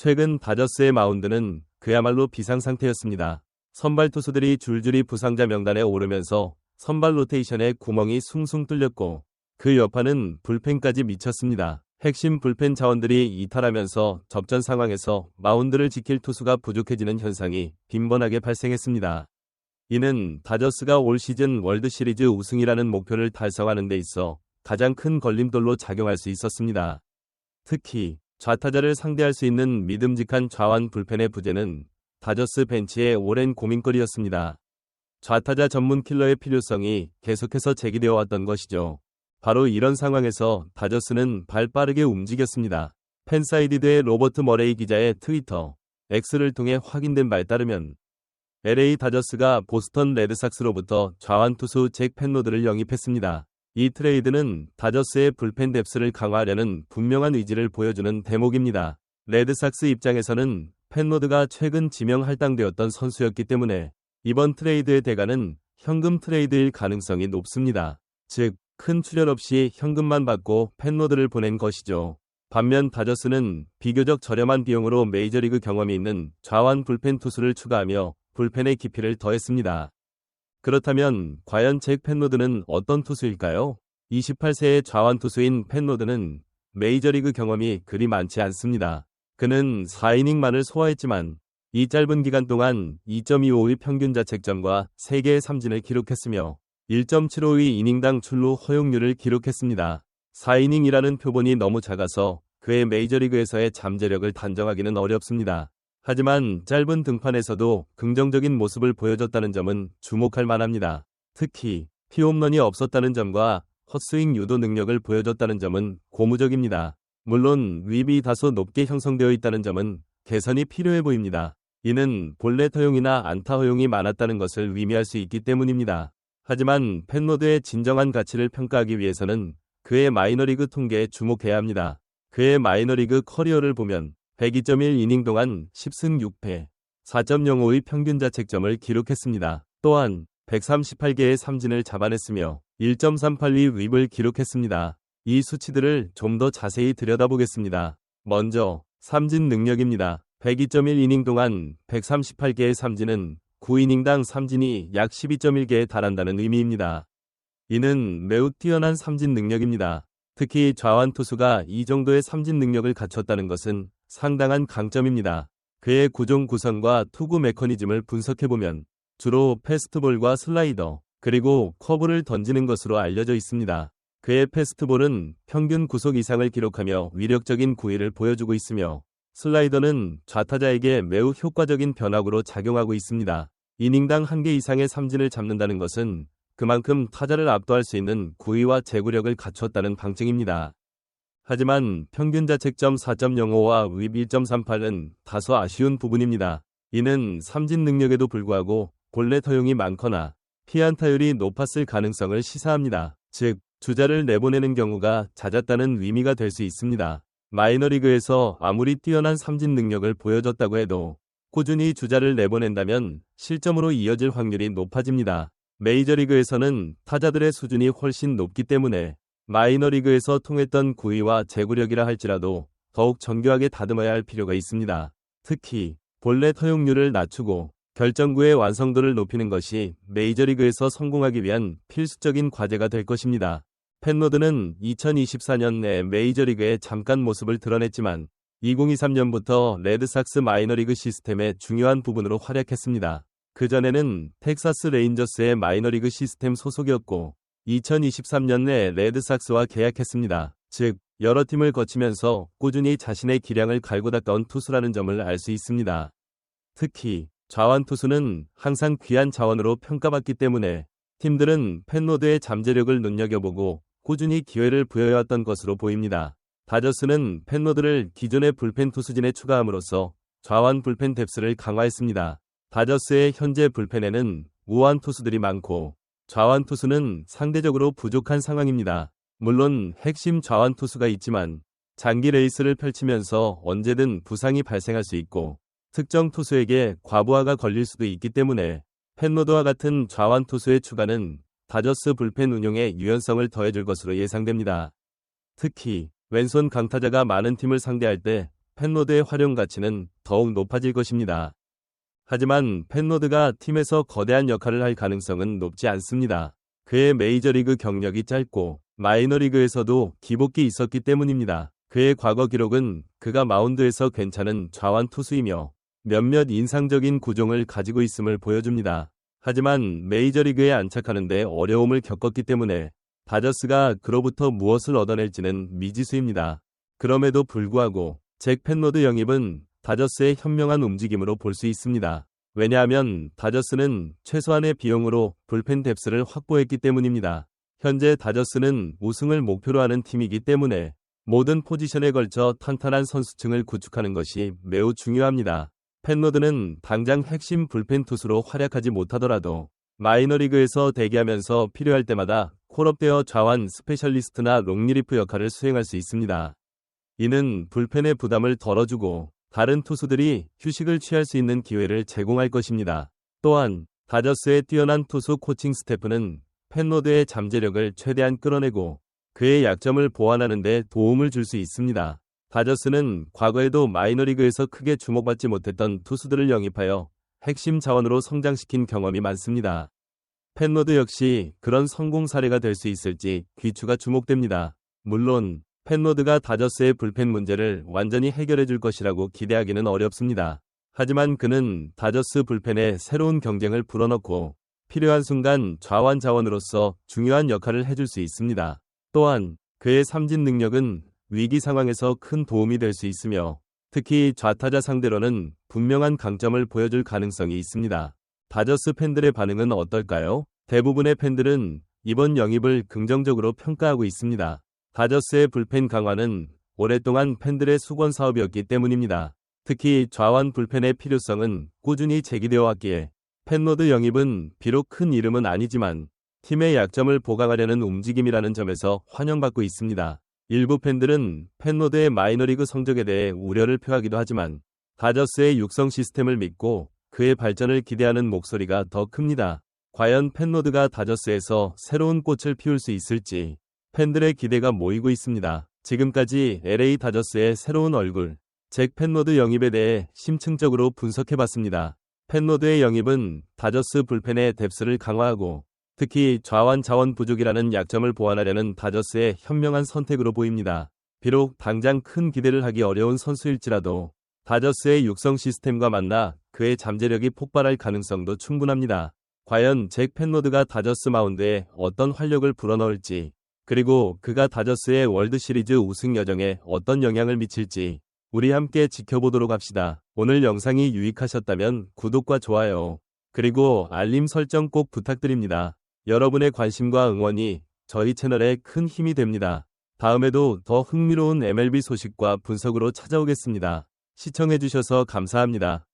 최근 다저스의 마운드는 그야말로 비상상태였습니다. 선발 투수들이 줄줄이 부상자 명단에 오르면서 선발 로테이션에 구멍이 숭숭 뚫렸고 그 여파는 불펜까지 미쳤습니다. 핵심 불펜 자원들이 이탈하면서 접전 상황에서 마운드를 지킬 투수가 부족해지는 현상이 빈번하게 발생했습니다. 이는 다저스가 올 시즌 월드시리즈 우승이라는 목표를 달성하는 데 있어 가장 큰 걸림돌로 작용할 수 있었습니다. 특히 좌타자를 상대할 수 있는 믿음직한 좌완 불펜의 부재는 다저스 벤치의 오랜 고민거리였습니다. 좌타자 전문 킬러의 필요성이 계속해서 제기되어 왔던 것이죠. 바로 이런 상황에서 다저스는 발 빠르게 움직였습니다. 팬사이디드의 로버트 머레이 기자의 트위터 X를 통해 확인된 바에 따르면 LA 다저스가 보스턴 레드삭스로부터 좌완 투수 잭 펜로드를 영입했습니다. 이 트레이드는 다저스의 불펜 뎁스를 강화하려는 분명한 의지를 보여주는 대목입니다. 레드삭스 입장에서는 펜로드가 최근 지명 할당되었던 선수였기 때문에 이번 트레이드의 대가는 현금 트레이드일 가능성이 높습니다. 즉, 큰 출혈 없이 현금만 받고 펜로드를 보낸 것이죠. 반면 다저스는 비교적 저렴한 비용으로 메이저리그 경험이 있는 좌완 불펜 투수를 추가하며 불펜의 깊이를 더했습니다. 그렇다면 과연 잭 펜로드는 어떤 투수일까요? 28세의 좌완 투수인 펜로드는 메이저리그 경험이 그리 많지 않습니다. 그는 4이닝만을 소화했지만 이 짧은 기간 동안 2.25의 평균 자책점과 3개의 삼진을 기록했으며 1.75의 이닝당 출루 허용률을 기록했습니다. 4이닝이라는 표본이 너무 작아서 그의 메이저리그에서의 잠재력을 단정하기는 어렵습니다. 하지만 짧은 등판에서도 긍정적인 모습을 보여줬다는 점은 주목할 만합니다. 특히 피홈런이 없었다는 점과 헛스윙 유도 능력을 보여줬다는 점은 고무적입니다. 물론 윕이 다소 높게 형성되어 있다는 점은 개선이 필요해 보입니다. 이는 볼넷 허용이나 안타 허용이 많았다는 것을 의미할 수 있기 때문입니다. 하지만 펜로드의 진정한 가치를 평가하기 위해서는 그의 마이너리그 통계에 주목해야 합니다. 그의 마이너리그 커리어를 보면 102.1이닝 동안 10승 6패, 4.05의 평균 자책점을 기록했습니다. 또한 138개의 삼진을 잡아냈으며 1.38의 윕을 기록했습니다. 이 수치들을 좀 더 자세히 들여다보겠습니다. 먼저 삼진 능력입니다. 102.1이닝 동안 138개의 삼진은 9이닝당 삼진이 약 12.1개에 달한다는 의미입니다. 이는 매우 뛰어난 삼진 능력입니다. 특히 좌완 투수가 이 정도의 삼진 능력을 갖췄다는 것은 상당한 강점입니다. 그의 구종 구성과 투구 메커니즘을 분석해보면 주로 패스트볼과 슬라이더, 그리고 커브를 던지는 것으로 알려져 있습니다. 그의 패스트볼은 평균 구속 이상을 기록하며 위력적인 구위를 보여주고 있으며 슬라이더는 좌타자에게 매우 효과적인 변화구로 작용하고 있습니다. 이닝당 1개 이상의 삼진을 잡는다는 것은 그만큼 타자를 압도할 수 있는 구위와 제구력을 갖췄다는 방증입니다. 하지만 평균 자책점 4.05와 윕 1.38은 다소 아쉬운 부분입니다. 이는 삼진 능력에도 불구하고 볼넷 허용이 많거나 피안타율이 높았을 가능성을 시사합니다. 즉, 주자를 내보내는 경우가 잦았다는 의미가 될 수 있습니다. 마이너리그에서 아무리 뛰어난 삼진 능력을 보여줬다고 해도 꾸준히 주자를 내보낸다면 실점으로 이어질 확률이 높아집니다. 메이저리그에서는 타자들의 수준이 훨씬 높기 때문에 마이너리그에서 통했던 구위와 제구력이라 할지라도 더욱 정교하게 다듬어야 할 필요가 있습니다. 특히 볼넷 허용률을 낮추고 결정구의 완성도를 높이는 것이 메이저리그에서 성공하기 위한 필수적인 과제가 될 것입니다. 펜로드는 2024년 내 메이저리그에 잠깐 모습을 드러냈지만 2023년부터 레드삭스 마이너리그 시스템의 중요한 부분으로 활약했습니다. 그전에는 텍사스 레인저스의 마이너리그 시스템 소속이었고 2023년 내 레드삭스와 계약했습니다. 즉, 여러 팀을 거치면서 꾸준히 자신의 기량을 갈고 닦아온 투수라는 점을 알 수 있습니다. 특히 좌완 투수는 항상 귀한 자원으로 평가받기 때문에 팀들은 펜로드의 잠재력을 눈여겨보고 꾸준히 기회를 부여해왔던 것으로 보입니다. 다저스는 펜로드를 기존의 불펜 투수진에 추가함으로써 좌완 불펜 뎁스를 강화했습니다. 다저스의 현재 불펜에는 우완 투수들이 많고 좌완 투수는 상대적으로 부족한 상황입니다. 물론 핵심 좌완 투수가 있지만 장기 레이스를 펼치면서 언제든 부상이 발생할 수 있고 특정 투수에게 과부하가 걸릴 수도 있기 때문에 펜로드와 같은 좌완 투수의 추가는 다저스 불펜 운용에 유연성을 더해줄 것으로 예상됩니다. 특히 왼손 강타자가 많은 팀을 상대할 때 펜로드의 활용 가치는 더욱 높아질 것입니다. 하지만 펜로드가 팀에서 거대한 역할을 할 가능성은 높지 않습니다. 그의 메이저리그 경력이 짧고 마이너리그에서도 기복이 있었기 때문입니다. 그의 과거 기록은 그가 마운드에서 괜찮은 좌완 투수이며 몇몇 인상적인 구종을 가지고 있음을 보여줍니다. 하지만 메이저리그에 안착하는데 어려움을 겪었기 때문에 다저스가 그로부터 무엇을 얻어낼지는 미지수입니다. 그럼에도 불구하고 잭 펜로드 영입은 다저스의 현명한 움직임으로 볼 수 있습니다. 왜냐하면 다저스는 최소한의 비용으로 불펜 뎁스를 확보했기 때문입니다. 현재 다저스는 우승을 목표로 하는 팀이기 때문에 모든 포지션에 걸쳐 탄탄한 선수층을 구축하는 것이 매우 중요합니다. 펜로드는 당장 핵심 불펜 투수로 활약하지 못하더라도 마이너리그에서 대기하면서 필요할 때마다 콜업되어 좌완 스페셜리스트나 롱리리프 역할을 수행할 수 있습니다. 이는 불펜의 부담을 덜어주고 다른 투수들이 휴식을 취할 수 있는 기회를 제공할 것입니다. 또한 다저스의 뛰어난 투수 코칭 스태프는 펜로드의 잠재력을 최대한 끌어내고 그의 약점을 보완하는 데 도움을 줄 수 있습니다. 다저스는 과거에도 마이너리그에서 크게 주목받지 못했던 투수들을 영입하여 핵심 자원으로 성장시킨 경험이 많습니다. 펜로드 역시 그런 성공 사례가 될 수 있을지 귀추가 주목됩니다. 물론 펜로드가 다저스의 불펜 문제를 완전히 해결해 줄 것이라고 기대하기는 어렵습니다. 하지만 그는 다저스 불펜에 새로운 경쟁을 불어넣고 필요한 순간 좌완 자원으로서 중요한 역할을 해줄 수 있습니다. 또한 그의 삼진 능력은 위기 상황에서 큰 도움이 될 수 있으며 특히 좌타자 상대로는 분명한 강점을 보여줄 가능성이 있습니다. 다저스 팬들의 반응은 어떨까요? 대부분의 팬들은 이번 영입을 긍정적으로 평가하고 있습니다. 다저스의 불펜 강화는 오랫동안 팬들의 수건 사업이었기 때문입니다. 특히 좌완 불펜의 필요성은 꾸준히 제기되어 왔기에 펜로드 영입은 비록 큰 이름은 아니지만 팀의 약점을 보강하려는 움직임이라는 점에서 환영받고 있습니다. 일부 팬들은 펜로드의 마이너리그 성적에 대해 우려를 표하기도 하지만 다저스의 육성 시스템을 믿고 그의 발전을 기대하는 목소리가 더 큽니다. 과연 펜로드가 다저스에서 새로운 꽃을 피울 수 있을지 팬들의 기대가 모이고 있습니다. 지금까지 LA 다저스의 새로운 얼굴, 잭 펜로드 영입에 대해 심층적으로 분석해봤습니다. 펜로드의 영입은 다저스 불펜의 뎁스를 강화하고 특히 좌완 자원 부족이라는 약점을 보완하려는 다저스의 현명한 선택으로 보입니다. 비록 당장 큰 기대를 하기 어려운 선수일지라도 다저스의 육성 시스템과 만나 그의 잠재력이 폭발할 가능성도 충분합니다. 과연 잭 펜로드가 다저스 마운드에 어떤 활력을 불어넣을지 그리고 그가 다저스의 월드시리즈 우승 여정에 어떤 영향을 미칠지 우리 함께 지켜보도록 합시다. 오늘 영상이 유익하셨다면 구독과 좋아요 그리고 알림 설정 꼭 부탁드립니다. 여러분의 관심과 응원이 저희 채널에 큰 힘이 됩니다. 다음에도 더 흥미로운 MLB 소식과 분석으로 찾아오겠습니다. 시청해주셔서 감사합니다.